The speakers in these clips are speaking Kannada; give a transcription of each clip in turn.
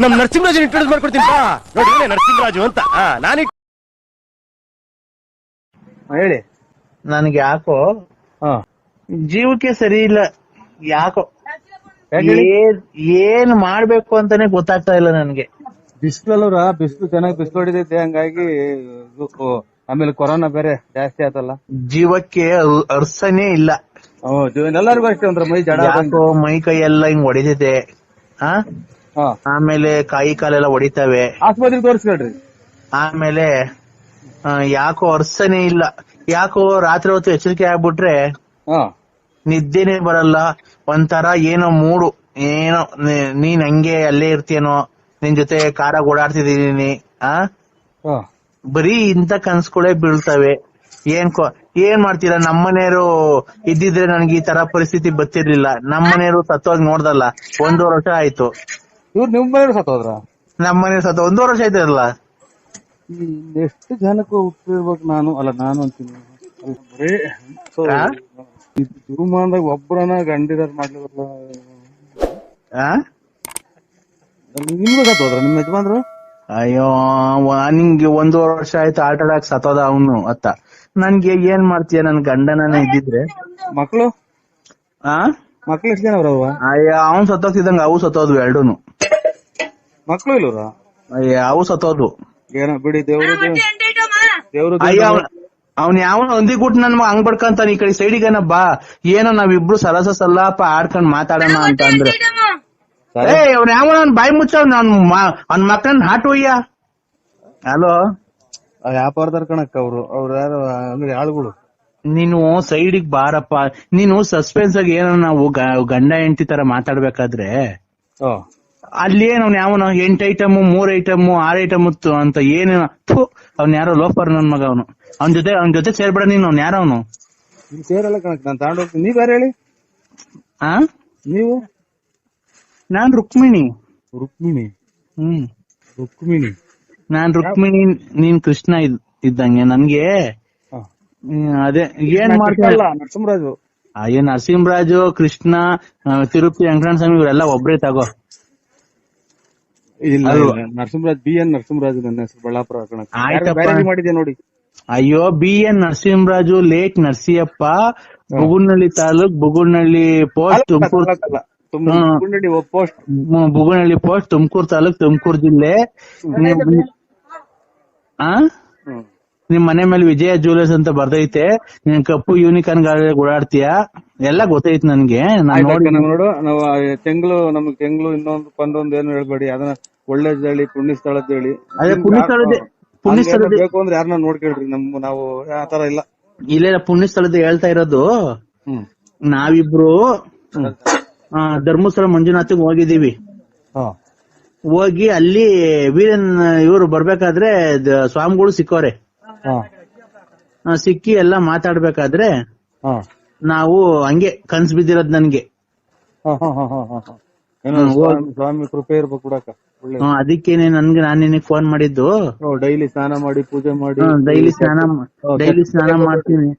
ನಮ್ ನರಸಿಂಹರಾಜ್ ಇಂಟ್ರೊಡ್ಯೂಸ್ ಮಾಡ್ಕೊಡ್ತೀನಿ ನೋಡಿ ನರಸಿಂಹರಾಜು ಅಂತ ನಾನು ಹೇಳಿ. ನನ್ಗೆ ಯಾಕೋ ಜೀವಕ್ಕೆ ಸರಿ ಇಲ್ಲ, ಯಾಕೋ ಏನ್ ಮಾಡ್ಬೇಕು ಅಂತಾನೆ ಗೊತ್ತಾಗ್ತಾ ಇಲ್ಲ ನನ್ಗೆ. ಬಿಸಿಲಲ್ಲೂರ ಬಿಸಿಲು ಚೆನ್ನಾಗಿ ಬಿಸಿಲು ಹೊಡಿದೈತೆ, ಹಂಗಾಗಿ ಆಮೇಲೆ ಕೊರೋನಾ ಬೇರೆ ಜಾಸ್ತಿ ಆತಲ್ಲ. ಜೀವಕ್ಕೆ ಅರ್ಸನೇ ಇಲ್ಲ. ಎಲ್ಲರಿಗೂ ಅಷ್ಟೇ ಒಂದ್ರ ಮೈ ಜಡ, ಯಾಕೋ ಮೈ ಕೈ ಎಲ್ಲ ಹಿಂಗ್ ಹೊಡಿತೈತೆ. ಆಮೇಲೆ ಕಾಯಿ ಕಾಲೆಲ್ಲ ಹೊಡಿತಾವೆ. ಆಸ್ಪತ್ರೆಗೆ ತೋರಿಸ್ಕೊಳ್ರಿ. ಆಮೇಲೆ ಯಾಕೋ ಅರ್ಸನೇ ಇಲ್ಲ. ಯಾಕೋ ರಾತ್ರಿ ಹೊತ್ತು ಎಚ್ಚರಿಕೆ ಆಗ್ಬಿಟ್ರೆ ನಿದ್ದೆನೆ ಬರಲ್ಲ. ಒಂಥರ ಏನೋ ಮೂಡು, ಏನೋ ನೀನ್ ಹಂಗೆ ಅಲ್ಲೇ ಇರ್ತೀಯನೋ, ನಿನ್ ಜೊತೆ ಕಾರಾಗ ಓಡಾಡ್ತಿದೀನಿ. ಬರೀ ಇಂತ ಕನ್ಸ್ಗಳೇ ಬೀಳ್ತವೆ. ಏನ್ ಮಾಡ್ತೀರಾ? ನಮ್ಮನೆಯವರು ಇದ್ದಿದ್ರೆ ನನ್ಗೆ ಈ ತರ ಪರಿಸ್ಥಿತಿ ಬರ್ತಿರ್ಲಿಲ್ಲ. ನಮ್ಮನೆಯವರು ಸತ್ತೋಗಿ ನೋಡ್ದಲ್ಲ 1.5 ವರ್ಷ ಆಯ್ತು. ಇವ್ರು ನಿಮ್ ಮನೆಯವ್ರು ಸತ್ತೋದ್ರ? ನಮ್ಮನೆಯವ್ರು ಸತ್ತ 1.5 ವರ್ಷ ಆಯ್ತಲ್ಲ. ಎಷ್ಟು ಜನಕ್ಕೂ ಹುಟ್ಟಿರ್ಬೇಕು ನಾನು ಅಂತೀನಿ. ಶುರುಮಾನದಾಗ ಒಬ್ಬರನ್ನ ಗಂಡಿದಾರ ಮಾಡ್ಲಿಲ್ಲ. ನಿಮ್ಗೂ ಸತ್ತೋದ್ರ ನಿಮ್ ಯಜಮಾನ್ರು? ಅಯ್ಯೋ, ನಿಂಗೆ 1.5 ವರ್ಷ ಆಯ್ತು ಹಾರ್ಟ್ ಅಟ್ಯಾಕ್ ಸತ್ತೋದ ಅವನು ಅತ್ತ. ನನ್ಗೆ ಏನ್ ಮಾಡ್ತೀಯ? ನನ್ ಗಂಡನೇ ಇದ್ದಿದ್ರೆ. ಮಕ್ಳು ಎಷ್ಟು ಜನ ಅವ್ರವ? ಅಯ್ಯ, ಅವ್ನ್ ಸತ್ತೋಗ್ತಿದಂಗ ಅವು ಸತ್ತೋದ್ವು ಎರಡೂನು. ಮಕ್ಳು ಇಲ್ವರ? ಅಯ್ಯ, ಅವು ಸತ್ತೋದ್ವು. ಏನೋ ಬಿಡಿ, ದೇವ್ರು. ಅಯ್ಯ, ಅವ್ನ್ ಯಾವ ಹೊಂದಿಗುಟ್ ನನ್ ಹಂಗ್ ಬಡ್ಕಂತಾನ ಈ ಕಡೆ ಸೈಡಿಗೇನ ಬಾ. ಏನೋ ನಾವಿಬ್ರು ಸರಸ ಸಲ್ಲಾಪ ಆಡ್ಕೊಂಡ್ ಮಾತಾಡೋಣ ಅಂತ ಅಂದ್ರೆ, ಅವ್ನ ಯಾವ ನನ್ ಬಾಯಿ ಮುಚ್ಚವ್, ಅವ್ನ ಮಕ್ಕಳನ್ನ ಹಾಟ್ ಒಯ್ಯ. ಹಲೋ, ವ್ಯಾಪಾರದಾರ ಕಣಕ್ಕ ಅವ್ರು ಯಾರು ಅಂಗಡಿ ಆಳುಗಳು. ನೀನು ಸೈಡಿಗ್ ಬಾರಪ್ಪ. ನೀನು ಸಸ್ಪೆನ್ಸ್ ಆಗಿ ಏನೋ ನಾವು ಗಂಡ ಹೆಂಡತಿ ತರ ಮಾತಾಡ್ಬೇಕಾದ್ರೆ ಅಲ್ಲಿ ಏನವ್ ಯಾವನ 8 ಐಟಮ್ 3 ಐಟಮ್ 6 ಐಟಮ್ ಅಂತ ಏನೇನ. ಅವ್ನ ಯಾರೋ ಲೋಫರ್ ನನ್ ಮಗ ಅವನು. ಅವನ ಜೊತೆ ಸೇರ್ಬೇಡ ನೀನು. ಅವ್ನ ಯಾರ ಅವನು? ಸೇರಲ್ಲ ಕಣಕ್, ನಾನು ತಗೊಂಡ್ ಹೋಗ್ತೀನಿ. ನೀವ್ ಯಾರು ಹೇಳಿ? ನೀವು? ನಾನ್ ರುಕ್ಮಿಣಿ. ನಾನ್ ರುಕ್ಮಿಣಿ, ನೀನ್ ಕೃಷ್ಣ ಇದ್ದಂಗೆ ನನ್ಗೆ. ಅದೇ ಏನ್ ಮಾಡ್ತೀಯಲ್ಲ. ನರಸಿಂಹರಾಜು. ಅಯ್ಯೋ, ನರಸಿಂಹರಾಜು, ಕೃಷ್ಣ, ತಿರುಪತಿ ವೆಂಕಟರಮಣ ಸ್ವಾಮಿ ಇವರೆಲ್ಲ ಒಬ್ರೇ ತಗೋ. ಇಲ್ಲ, ನರಸಿಂಹರಾಜ್, BN ನರಸಿಂಹರಾಜು ನನ್ನ ಹೆಸರು, ಬಳ್ಳಾಪುರ ಕಣಕ್. ಮಾಡಿದ್ಯಾ ನೋಡಿ. ಅಯ್ಯೋ, BN Narasimharaju, late Narasiyappa, Bugunahalli taluk, Bugunahalli post, Tumakuru. Bugunahalli post, Tumakuru taluk, Tumakuru ಜಿಲ್ಲೆ. ನಿಮ್ ಮನೆ ಮೇಲೆ ವಿಜಯ ಜ್ಯುವೆಲರ್ಸ್ ಅಂತ ಬರ್ದೈತೆ. ನೀನ್ ಕಪ್ಪು ಯೂನಿಕಾರ್ನ್ ಗಾಡಿ ಓಡಾಡ್ತೀಯ, ಎಲ್ಲ ಗೊತ್ತೈತ್ ನನ್ಗೆ. ನೋಡು, ನಾವು ನಮಗ್ ತೆಂಗ್ಳು ಇನ್ನೊಂದು ಪಂದೊಂದು ಏನು ಹೇಳ್ಬೇಡಿ. ಅದನ್ನ ಒಳ್ಳೇದ್ ಹೇಳಿ, ಪುಣ್ಯ ಸ್ಥಳದ ಹೇಳಿ. ಪುಣ್ಯ ಸ್ಥಳದ ಬೇಕು ಅಂದ್ರೆ ಯಾರನ್ನ ನೋಡ್ಕೇಳ್ರಿ. ನಾವು ಆತರ ಇಲ್ಲ. ಇಲ್ಲ, ಪುಣ್ಯ ಸ್ಥಳದ ಹೇಳ್ತಾ ಇರೋದು. ನಾವಿಬ್ರು ಧರ್ಮಸ್ಥಳ ಮಂಜುನಾಥಿಗೆ ಹೋಗಿದೀವಿ. ಹೋಗಿ ಅಲ್ಲಿ ವೀರನ್ ಇವ್ರು ಬರ್ಬೇಕಾದ್ರೆ ಸ್ವಾಮಿಗಳು ಸಿಕ್ಕವ್ರೆ. ಸಿಕ್ಕಿ ಎಲ್ಲಾ ಮಾತಾಡ್ಬೇಕಾದ್ರೆ ನಾವು ಹಂಗೆ ಕನ್ಸ್ ಬಿದ್ದಿರೋದ್ ನನ್ಗೆ. ಸ್ವಾಮಿ ಕೃಪೆ ಇರ್ಬೇಕು ಬಿಡಕ್ಕ. ಅದಕ್ಕೇನೆ ನಾನ್ ನಿನಗ್ ಫೋನ್ ಮಾಡಿದ್ದು. ಡೈಲಿ ಸ್ನಾನ ಮಾಡಿ, ಪೂಜೆ ಮಾಡಿ. ಡೈಲಿ ಸ್ನಾನ ಮಾಡ್ತೀನಿ.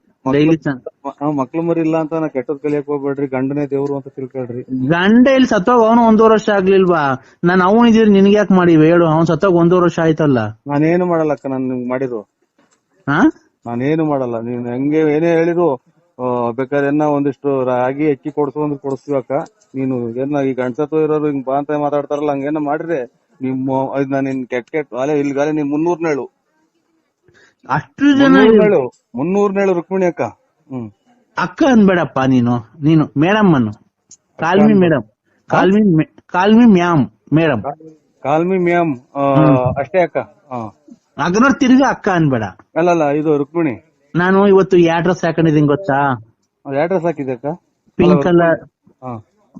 ಮಕ್ಳು ಮರಿ ಇಲ್ಲ ಅಂತ ನಾ ಕೆಟ್ಟದ್ ಕಲಿಯಕ್ ಹೋಗ್ಬೇಡ್ರಿ. ಗಂಡನೇ ದೇವ್ರು ಅಂತ ತಿಳ್ಕೊಳ್ರಿ. ಗಂಡ ಇಲ್ಲಿ ಸತ್ತೋಗ ಅವನು 1.5 ವರ್ಷ ಆಗ್ಲಿಲ್ವಾ? ನಾನ್ ಅವನಿದ್ರೆ ನಿನ್ಗೆ ಯಾಕೆ ಮಾಡಿವಿ ಹೇಳು? ಅವ್ನ್ ಸತ್ತೋಗ 1.5 ವರ್ಷ ಆಯ್ತಲ್ಲ. ನಾನೇನು ಮಾಡಲ್ಲಕ್ಕ, ನಾನ್ ನಿಮ್ಗೆ ಮಾಡಿರು. ನಾನೇನು ಮಾಡಲ್ಲ. ನೀನ್ ಹೆಂಗೆ ಏನೇ ಹೇಳಿರು, ಬೇಕಾದ್ರೆ ಒಂದಿಷ್ಟು ರಾಗಿ ಅಕ್ಕಿ ಕೊಡ್ಸು ಅಂದ್ರೆ ಕೊಡಿಸ್ತೀವಕ್ಕ. ನೀನು ಈ ಗಂಡಸತ್ವ ಇರೋರು ಹಿಂಗ್ ಬಾ ಅಂತ ಮಾತಾಡ್ತಾರಲ್ಲ, ಹಂಗೇನ ಮಾಡ್ರೆ ನಿಮ್ಮ ನಿನ್ ಕೆಟ್ಟ ಅಲೆ ಇಲ್ಗಾಲೆ ನೀನ್ 300 ಹೇಳು. ಅಷ್ಟು ಜನ 300 ಹೇಳು ರುಕ್ಮಿಣಿ ಅಕ್ಕ. ಅಕ್ಕ ಅನ್ಬೇಡಪ್ಪ ನೀನು ಮೇಡಮ್ ಅನ್ನು. Call me madam, call me ma'am madam, call me ma'am ಅಷ್ಟೇ ಅಕ್ಕ. ಅಗ್ನೋರ್ ತಿರ್ಗಿ ಅಕ್ಕ ಅನ್ಬೇಡ. ಅಲ್ಲಲ್ಲ, ಇದು ರುಕ್ಮಿಣಿ. ನಾನು ಇವತ್ತು ಡ್ರೆಸ್ ಹಾಕೊಂಡಿದೀನಿ ಗೊತ್ತಾ? ಡ್ರೆಸ್ ಹಾಕಿದೆ ಅಕ್ಕ.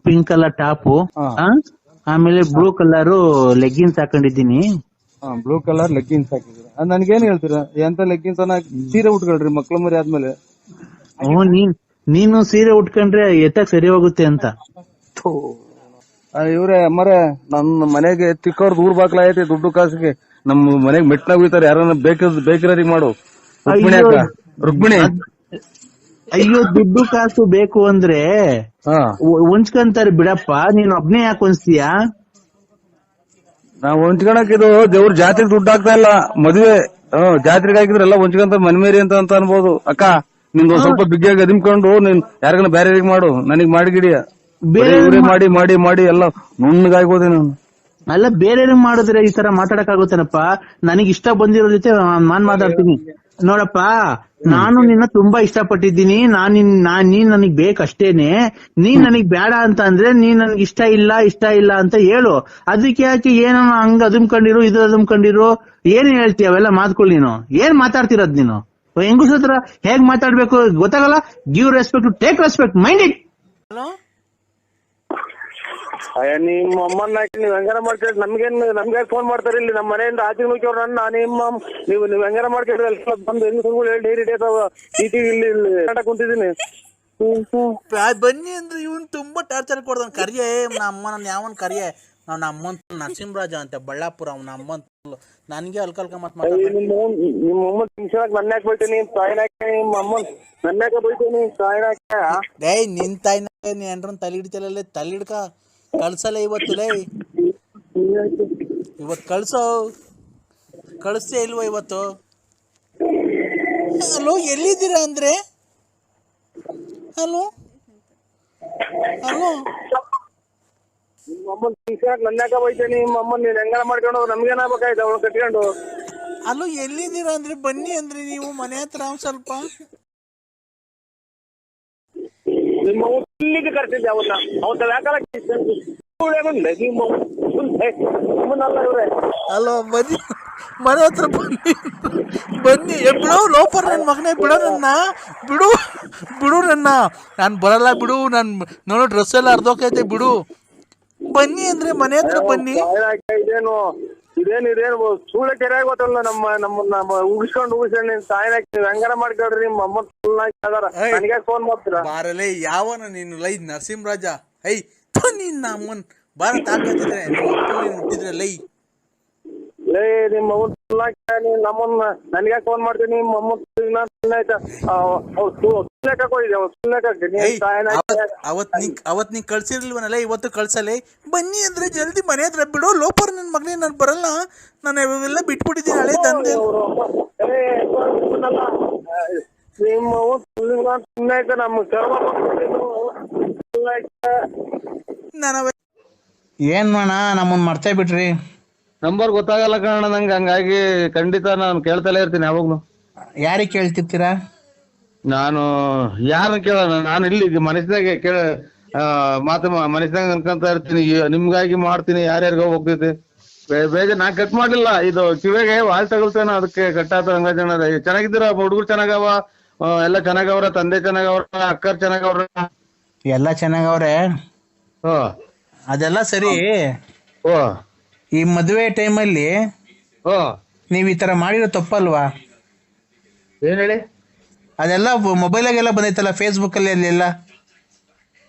ಪಿಂಕ್ ಕಲರ್ ಟಾಪು, ಆಮೇಲೆ ಬ್ಲೂ ಕಲರ್ ಲೆಗ್ಗಿನ್ಸ್ ಹಾಕೊಂಡಿದ್ದೀನಿ. ಬ್ಲೂ ಕಲರ್ ಲೆಗ್ಗಿನ್ಸ್ ಹಾಕಿದ್ರೆ ನನ್ಗೇನ್ ಹೇಳ್ತೀರಾ? ಎಂತ ಲೆಗ್ಗಿನ್ಸ್ ಸೀರೆ ಉಟ್ಕೊಳ್ರಿ ಮಕ್ಳು ಮರಿ ಆದ್ಮೇಲೆ. ನೀನು ಸೀರೆ ಉಟ್ಕೊಂಡ್ರೆ ಎತ್ತಕ್ ಸರಿ ಹೋಗುತ್ತೆ ಅಂತ. ಇವ್ರೆ ಅಮ್ಮರೇ, ನಮ್ಮ ಮನೆಗೆ ತಿಕ್ಕವ್ರ ದೂರ್ ಬಾಕ್ಲ ಐತಿ. ದುಡ್ಡು ಕಾಸಿಗೆ ನಮ್ಮ ಮನೆಗ್ ಮೆಟ್ಲಾಗ ಹೋಗ್ತಾರೆ. ಯಾರನ್ನ ಬೇಕಿರೋರಿಗೆ ಮಾಡು. ರುಕ್ಮಿಣಿ, ಅಯ್ಯೋ, ದುಡ್ಡು ಕಾಸು ಬೇಕು ಅಂದ್ರೆ ಹೊಂಚ್ಕೊಂತಾರೆ ಬಿಡಪ್ಪ. ನೀನ್ ಒಬ್ನೇ ಯಾಕೆ ಹೊಂಚ್ತೀಯ? ನಾವ್ ಹೊಂಚ್ಕೊಳಕ್ ಇದು ದೇವ್ರ ಜಾತ್ರೆಗೆ ದುಡ್ಡು ಹಾಕ್ತಾ ಇಲ್ಲ, ಮದ್ವೆ ಜಾತ್ರೆಗೆ ಹಾಕಿದ್ರೆಲ್ಲ ಹೊಂಚ್ಕೊಂತ ಮನ್ಮೇರಿ ಅಂತ ಅನ್ಬೋದು. ಅಕ್ಕ ನಿಂದು ಸ್ವಲ್ಪ ಬಿಗ್ಗಿಯಾಗಿ ಅದಿಮ್ಕೊಂಡು ನೀನ್ ಯಾರಿಗನ ಬೇರೆ ಮಾಡು, ನನಗ್ ಮಾಡಿಗಿಡಿಯ ಬೇರೆ ಮಾಡಿ ಮಾಡಿ ಮಾಡಿ ಎಲ್ಲ ನುಣ್ಣಗಾಗೋದೆ ನಾನು. ಅಲ್ಲ ಬೇರೆ ಮಾಡಿದ್ರೆ ಈ ತರ ಮಾತಾಡಕ್ ನನಗ್ ಇಷ್ಟ ಬಂದಿರೋ ಜೊತೆ ನಾನ್ ಮಾತಾಡ್ತೀನಿ ನೋಡಪ್ಪ. ನಾನು ನಿನ್ನ ತುಂಬಾ ಇಷ್ಟಪಟ್ಟಿದ್ದೀನಿ, ನೀನ್ ನನಗ್ ಬೇಕಷ್ಟೇನೆ. ನೀನ್ ನನಗ್ ಬೇಡ ಅಂತ ಅಂದ್ರೆ ನೀನ್ ನನ್ಗೆ ಇಷ್ಟ ಇಲ್ಲ ಅಂತ ಹೇಳು. ಅದಕ್ಕೆ ಯಾಕೆ ಏನೋ ಹಂಗ ಅದುಮ್ಕೊಂಡಿರು ಇದು ಅದುಮ್ಕೊಂಡಿರು ಏನ್ ಹೇಳ್ತೀಯ ಅವೆಲ್ಲ ಮಾತ್ಕೊಳ್. ನೀನು ಏನ್ ಮಾತಾಡ್ತಿರೋದ್ ನೀನು? ಹೆಂಗಸ ಹತ್ರ ಹೇಗ್ ಮಾತಾಡ್ಬೇಕು ಗೊತ್ತಾಗಲ್ಲ. Give respect to take respect, mind it. ನಿಮ್ಮ ಅಮ್ಮನ್ನ ನೀವ್ ಹೆಂಗಾರ ಮಾಡ್ಕೊಂಡ್ರಿ, ನಮ್ಗೆ ಫೋನ್ ಮಾಡ್ತಾರೆ ಇಲ್ಲಿ ನಮ್ಮ ಮನೆಯಿಂದ ಆಚೆ ನುಗ್ಗಿಯವ್ರು ನನ್ನ ನೀವು ಹೆಂಗಾರ ಮಾಡ್ಕೊಂಡ್ರಿ ಎಲ್ಲ ಬಂದು ಹೆಂಗಸರುಗಳು ಹೇಳಿ ಡೈರಿ ಇಲ್ಲಿ ಕುಂತಿದ್ದೀನಿ. ಬನ್ನಿ ಅಂದ್ರೆ ಇವನ್ ತುಂಬಾ ಟಾರ್ಚರ್ ಕೊಡ್ದಾನ. ಕರಿಯೇ ನಮ್ಮ ಯಾವನ್ ಕರಿಯೇ ನಮ್ಮ ಅಮ್ಮನ್ ನರಸಿಂಹರಾಜ ಅಂತ ಬಳ್ಳಾಪುರ. ಅವನ ಅಮ್ಮನ್ ನನ್ಗೆ ಅಲ್ಕಲ್ಕ ಮಾತ್ ನಿಮ್ಮ ಅಮ್ಮ ನನ್ಯಾಕ ಬೈತೀನಿ, ತಾಯಿನಾಕ ನಿಮ್ಮ ಅಮ್ಮನ್ ನನ್ಯಾಕ ಬೈತೀನಿ, ತಾಯಿನಾಕ. ಏಯ್ ನಿನ್ ತಾಯಿನಾಕ ನೀ ಏನ್ರ ತಲೆ ಹಿಡಿತಲ್ಲ, ತಲೆ ಹಿಡ್ಕ ಕಳ್ಸಲ್ಲ ಇವತ್ತು. ಇವತ್ತು ಕಳಿಸ್ತೇ ಇಲ್ವ ಇವತ್ತು? ಹಲೋ ಎಲ್ಲಿದ್ದೀರಾ ಅಂದ್ರೆ? ಹಲೋ ನಿಮ್ಮ ಅಮ್ಮನ್ ನನ್ಯಾಕ ಬೈತೀನಿ, ನಿಮ್ಮ ಅಮ್ಮನ್ ನೀನ್ ಹೆಂಗಾರ ಮಾಡ್ಕೊಂಡು ನಮ್ಗೇನಾಗ್ಬೇಕಾಯ್ತು ಅವಳು ಕಟ್ಕೊಂಡು. ಅಲ್ಲೋ ಎಲ್ಲಿದ್ದೀರಾ ಅಂದ್ರೆ ಬನ್ನಿ ಅಂದ್ರೆ ನೀವು ಮನೆ ಹತ್ರ ಸ್ವಲ್ಪ. ನಿಮ್ಮ ಇಲ್ಲಿಗೆ ಕರ್ತಿದ್ದೆ ಅವನ್ನ ಯಾಕಲ್ಲ ಅಲ್ಲೋ ಬನ್ನಿ ಮನೆ ಹತ್ರ ಬನ್ನಿ ಬಿಡು ಲೋಪರ್ ನನ್ನ ಮಗನೇ, ಬಿಡು ನನ್ನ ನಾನು ಬರಲ್ಲ ಬಿಡು. ನಾನು ಡ್ರೆಸ್ ಎಲ್ಲ ಅರ್ಧೋಕೈತೆ ಬಿಡು. ಬನ್ನಿ ಅಂದ್ರೆ ಮನೆ ಹತ್ರ ಬನ್ನಿ. ಇದೇನು ಸುಳ್ಳೆ ಕೆರೆ ಗೊತ್ತಲ್ಲ. ನಮ್ಮ ಉಗಿಸ್ಕೊಂಡು ತಾಯಿನ ಹೆಂಗಾರ ಮಾಡ್ಕೊಳ್ರಿ. ನಿಮ್ಮ ಅಮ್ಮ ನನಗೆ ಫೋನ್ ಮಾಡ್ತೀರಾ? ಬಾರಲೇ ಯಾವನ ನೀನು ಲೈ ನರಸಿಂಹರಾಜ. ಐ ನಿನ್ನ ಅಮ್ಮನ್ ಬಾರ ತಾಕತ್ತಿದ್ರೆ ಹುಟ್ಟಿದ್ರೆ ಲೈ ನಿಮ್ಮ ನಮ್ಮನ್ನ ನನಗೆ ಫೋನ್ ಮಾಡ್ತೀನಿ. ನಿಮ್ಮ ಅಮ್ಮ ಅವತ್ ನೀ ಕಳ್ಸಿರ್ಲಿಲ್ವನಲ್ಲ, ಇವತ್ತು ಕಳ್ಸಲೇ. ಬನ್ನಿ ಅಂದ್ರೆ ಜಲ್ದಿ ಮನೆ ಹತ್ರ ಬಿಡು ಲೋಪರ್ ನನ್ನ ಮಗನೇ. ನಾನು ಬರಲ್ಲ, ನಾನು ಇವೆಲ್ಲ ಬಿಟ್ಬಿಟ್ಟಿದ್ದೀನಿ ಹಳೆ ತಂದೆ. ಏನ್ ಮಾಡ ನಮ್ಮನ್ ಮರ್ತೇ ಬಿಟ್ರಿ. ನಂಬರ್ ಗೊತ್ತಾಗಲ್ಲ ಕಾರಣ ನಂಗೆ, ಹಂಗಾಗಿ ಖಂಡಿತ ನಾನು ಕೇಳ್ತಲೇ ಇರ್ತೀನಿ ಯಾವಾಗ್ಲು. ಯಾರಿಗೆ ಕೇಳ್ತಿರ್ತೀರಾ? ನಾನು ಯಾರನ್ನ ಕೇಳೋಣ, ನಾನು ಇಲ್ಲಿ ಮನಸ್ಸಿನಾಗೆ ಮನಸ್ಸಿನಾಗ ಅನ್ಕೊಂತ ಇರ್ತೀನಿ. ನಿಮ್ಗಾಗಿ ಮಾಡ್ತೀನಿ, ಯಾರ್ಯಾರಿಗೋ ಹೋಗ್ತೈತಿ ಬೇಜ. ನಾ ಕಟ್ ಮಾಡ್ಲಿಲ್ಲ, ಇದು ಕಿವಿಗೆ ವಾಲ್ ತಗೊಳ್ತೇನೆ, ಅದಕ್ಕೆ ಕಟ್ಟಾತ. ಹಂಗ ಚೆನ್ನಾಗಿದ್ದೀರ ಹುಡುಗರು? ಚೆನ್ನಾಗವ, ಎಲ್ಲ ಚೆನ್ನಾಗವ್ರ? ತಂದೆ ಚೆನ್ನಾಗವ್ರ? ಅಕ್ಕರ್ ಚೆನ್ನಾಗವ್ರ? ಎಲ್ಲ ಚೆನ್ನಾಗವ್ರೆ. ಅದೆಲ್ಲ ಸರಿ. ಈ ಮದುವೆ ಟೈಮಲ್ಲಿ ನೀವ್ ಈ ತರ ಮಾಡಿರೋ ತಪ್ಪಲ್ವಾ? ಏನ್ ಹೇಳಿ? ಅದೆಲ್ಲ ಮೊಬೈಲಾಗೆಲ್ಲ ಬಂದೈತಲ್ಲ, ಫೇಸ್ಬುಕ್ ಅಲ್ಲಿ ಅಲ್ಲೆಲ್ಲ.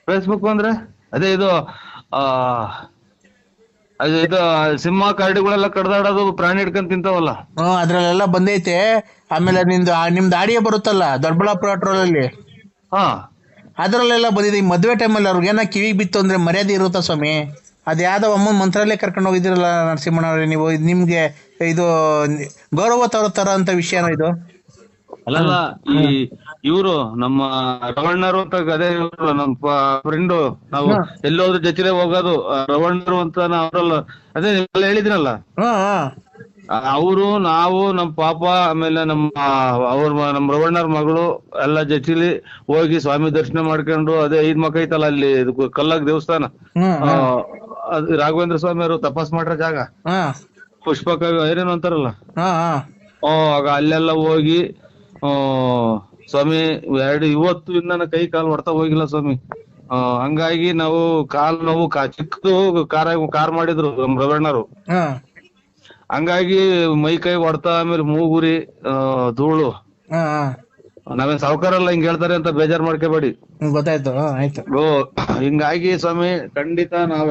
ಫೇಸ್ಬುಕ್ ಅಂದ್ರೆ ಅದೇ ಇದು ಇದು ಸಿಂಹ ಕರಡಿಗಳೆಲ್ಲ ಕಡ್ದಾಡೋದು, ಪ್ರಾಣಿ ಹಿಡ್ಕೊಂಡ್ ತಿಂತಾವಲ್ಲ. ಅದ್ರಲ್ಲೆಲ್ಲ ಬಂದೈತೆ. ಆಮೇಲೆ ನಿಮ್ದು ಆಡಿಯೋ ಬರುತ್ತಲ್ಲ ದೊಡ್ಡಬಳ್ಳಾಪುರ ಟ್ರೋಲ್ ಅಲ್ಲಿ, ಅದ್ರಲ್ಲೆಲ್ಲ ಬಂದಿದೆ. ಈ ಮದುವೆ ಟೈಮಲ್ಲಿ ಅವ್ರಿಗೇನ ಕಿವಿಗೆ ಬಿತ್ತು ಅಂದ್ರೆ ಮರ್ಯಾದೆ ಇರುತ್ತಾ ಸ್ವಾಮಿ? ಅದ್ ಯಾವ್ದೋ ಅಮ್ಮನ ಮಂತ್ರಾಲಯ ಕರ್ಕೊಂಡು ಹೋಗಿದ್ದೀರಲ್ಲ ನರಸಿಂಹಣ್ಣವ್ರೆ ನೀವು. ನಿಮ್ಗೆ ಇದು ಗೌರವ ತರ ಅಂತ ವಿಷಯನ ಇದು? ಅಲ್ಲಲ್ಲ, ಈ ಇವ್ರು ನಮ್ಮ ರವಣ್ಣರು ಅಂತ, ಅದೇ ನಮ್ಮ ಫ್ರೆಂಡು, ನಾವು ಎಲ್ಲೋದ್ರು ಜೊತೆ ಹೋಗೋದು ರವಣ್ಣರು ಅಂತ ಅವರಲ್ಲ, ಅದೇ ಹೇಳಿದ್ರಲ್ಲ, ಅವರು ನಾವು ನಮ್ಮ ಪಾಪ ಆಮೇಲೆ ನಮ್ಮ ರವಣ್ಣರ ಮಗಳು ಎಲ್ಲ ಜೊತೆಲಿ ಹೋಗಿ ಸ್ವಾಮಿ ದರ್ಶನ ಮಾಡ್ಕೊಂಡು, ಅದೇ 5 ಮಕ ಐತಲ್ಲ ಅಲ್ಲಿ ಕಲ್ಲಾಗ್ ದೇವಸ್ಥಾನ, ರಾಘವೇಂದ್ರ ಸ್ವಾಮಿ ಅವರು ತಪಾಸ್ ಮಾಡ್ರ ಜಾಗ, ಪುಷ್ಪಕ ಏನೇನು ಅಂತಾರಲ್ಲ, ಆಗ ಅಲ್ಲೆಲ್ಲ ಹೋಗಿ ಸ್ವಾಮಿ ಇವತ್ತು ನನ್ನ ಕೈ ಕಾಲು ಹೊಡ್ತಾ ಹೋಗಿಲ್ಲ ಸ್ವಾಮಿ. ಹಂಗಾಗಿ ನಾವು ಕಾಲ್ ನೋವು ಚಿಕ್ಕದು ಕಾರ್ ಮಾಡಿದ್ರು ನಮ್ ರವಣ್ಣರು. ಹಂಗಾಗಿ ಮೈ ಕೈ ಹೊಡ್ತಾ, ಆಮೇಲೆ ಮೂಗುರಿ ಧೂಳು. ನಾವೇನ್ ಸಾವುಕಾರಲ್ಲ ಹಿಂಗ್ ಹೇಳ್ತಾರೆ ಅಂತ ಬೇಜಾರ್ ಮಾಡ್ಕೋಬೇಡಿ. ಗೊತ್ತಾಯ್ತು, ಆಯ್ತು. ಹಿಂಗಾಗಿ ಸ್ವಾಮಿ ಖಂಡಿತ ನಾವ್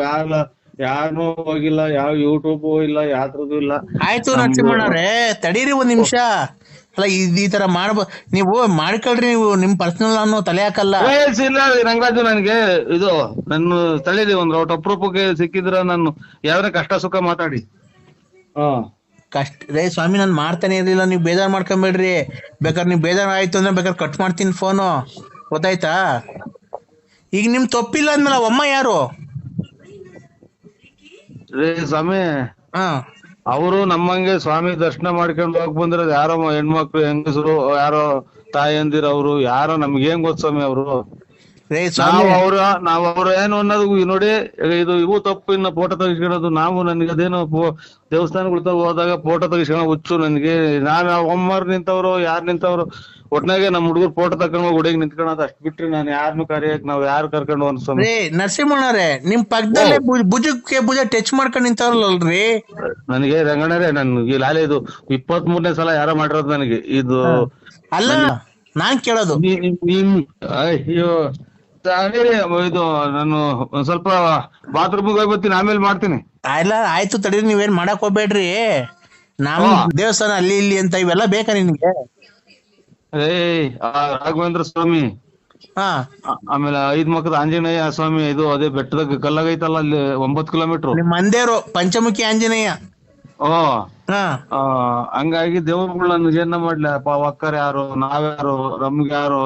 ಯಾರು ಹೋಗಿಲ್ಲ, ಯಾವ ಯೂಟ್ಯೂಬ್ ಇಲ್ಲ, ಯಾತ್ರದ್ದು ಇಲ್ಲ. ಆಯ್ತು ನರಸಿಂಹಣ್ಣವ್ರೆ, ತಡೀರಿ ಒಂದ್ ನಿಮಿಷ. ಅಲ್ಲ ಈ ತರ ನೀವು ಮಾಡ್ಕೊಳ್ರಿ, ನೀವು ನಿಮ್ ಪರ್ಸನಲ್ ಅನ್ನೋ ತಲೆ ಹಾಕಲ್ಲ. ಇಲ್ಲ ರಂಗರಾಜು, ನನ್ಗೆ ಇದು ನನ್ನ ತಳೀರಿ ಒಂದ್ ಅಪ್ರೂಪಕ್ಕೆ ಸಿಕ್ಕಿದ್ರ ನಾನು ಯಾವ್ದ್ರ ಕಷ್ಟ ಸುಖ ಮಾತಾಡಿ. ಕಷ್ಟ ರೇ ಸ್ವಾಮಿ ನಾನು ಮಾಡ್ತಾನೆ ಇರ್ಲಿಲ್ಲ, ನೀವು ಬೇಜಾರು ಮಾಡ್ಕೊಂಬೇಡ್ರಿ. ಬೇಕಾದ್ರೆ ನೀವು ಬೇಜಾರು ಆಯ್ತು ಅಂದ್ರೆ ಬೇಕಾದ್ರೆ ಕಟ್ ಮಾಡ್ತೀನಿ ಫೋನು, ಗೊತ್ತಾಯ್ತಾ? ಈಗ ನಿಮ್ ತಪ್ಪಿಲ್ಲ ಅಂದ್ಮೇಲೆ ಅಮ್ಮ ಯಾರು? ರೇ ಸ್ವಾಮಿ, ಹಾ ಅವರು ನಮ್ಮಂಗೆ ಸ್ವಾಮಿ ದರ್ಶನ ಮಾಡ್ಕೊಂಡು ಹೋಗಿ ಬಂದಿರೋದು ಯಾರೋ ಹೆಣ್ಮಕ್ಳು ಹೆಂಗಸರು, ಯಾರೋ ತಾಯಂದಿರ, ಅವರು ಯಾರೋ ನಮ್ಗೆ ಏನ್ ಗೊತ್ತು ಸ್ವಾಮಿ. ಅವರು ರೇ ಸ್ವಾಮಿ, ನಾವ್ ಅವ್ರ ಏನು ಅನ್ನೋದು ನೋಡಿ, ಇವು ತಪ್ಪು. ಇನ್ನ ಫೋಟೋ ತೆಗಿಸ್ಕೊಳ್ಳೋದು ನಾವು, ನನಗೆ ಅದೇನೋ ದೇವಸ್ಥಾನಗಳು ಹೋದಾಗ ಫೋಟೋ ತೆಗಿಸ್ಕೊಳ್ಳೋ ಹುಚ್ಚು ನನಗೆ. ನಾನು ಒಮ್ಮರ್ ನಿಂತವ್ರು ಯಾರು ನಿಂತವ್ರು, ಒಟ್ನಾಗೆ ನಮ್ ಹುಡುಗರು ಫೋಟೋ ತಕೊಂಡ್ ಹೋಗಿ ಹುಡುಗಿ ನಿಂತ್ಕೊಳ್ಳೋದು ಅಷ್ಟ್ ಬಿಟ್ರಿ ನಾನು ಯಾರನ್ನು ಕರೆಯಕ್ ನಾವ್ ಯಾರು ಕರ್ಕೊಂಡು ಅನ್ಸ್ವಾಮಿ. ರೇ ನರಸಿಂಹಣ್ಣವ್ರೆ, ನಿಮ್ ಪಕ್ಕದಲ್ಲೇ ಭುಜಕ್ಕೆ ಭುಜ ಟಚ್ ಮಾಡ್ಕೊಂಡು ನಿಂತವ್ರಲ್ರಿ. ನನಗೆ ರಂಗಣ್ಣರೇ, ನನ್ ಈ ಲಾಲೆ ಇದು 23ನೇ ಸಲ ಯಾರೋ ಮಾಡಿರೋದು ನನಗೆ ಇದು. ಅಲ್ಲ ನಾನ್ ಕೇಳೋದು, ಅಯ್ಯೋ ಇದು ನಾನು ಒಂದ್ ಸ್ವಲ್ಪ ಬಾತ್ರೂಮ್ಗೆ ಹೋಗಿ ಬರ್ತೀನಿ, ಆಮೇಲೆ ಮಾಡ್ತೀನಿ. ಅಲ್ಲ ಆಯ್ತು ತಡೀರಿ, ನೀವೇನ್ ಮಾಡಕ್ ಹೋಗ್ಬೇಡ್ರಿ. ನಮ್ ದೇವಸ್ಥಾನ ಅಲ್ಲಿ ಇಲ್ಲಿ ಅಂತ ಇವೆಲ್ಲ ಬೇಕಾ ನಿನ್ಗೆ? ರಾಘವೇಂದ್ರ ಸ್ವಾಮಿ, ಹಾ ಆಮೇಲೆ 5 ಮುಖದ ಆಂಜನೇಯ ಸ್ವಾಮಿ, ಇದು ಅದೇ ಬೆಟ್ಟದಾಗ ಕಲ್ಲಾಗೈತಲ್ಲ ಅಲ್ಲಿ 9 ಕಿಲೋಮೀಟರ್. ನಿಮ್ ಮಂದೇರು ಪಂಚಮುಖಿ ಆಂಜನೇಯ. ಹಂಗಾಗಿ ದೇವ್ರುಗಳು ನನ್ಗೆ ಏನ ಮಾಡ್ಲಿ ಒಕ್ಕರ್ ಯಾರು, ನಾವ್ಯಾರು, ನಮ್ಗೆ ಯಾರು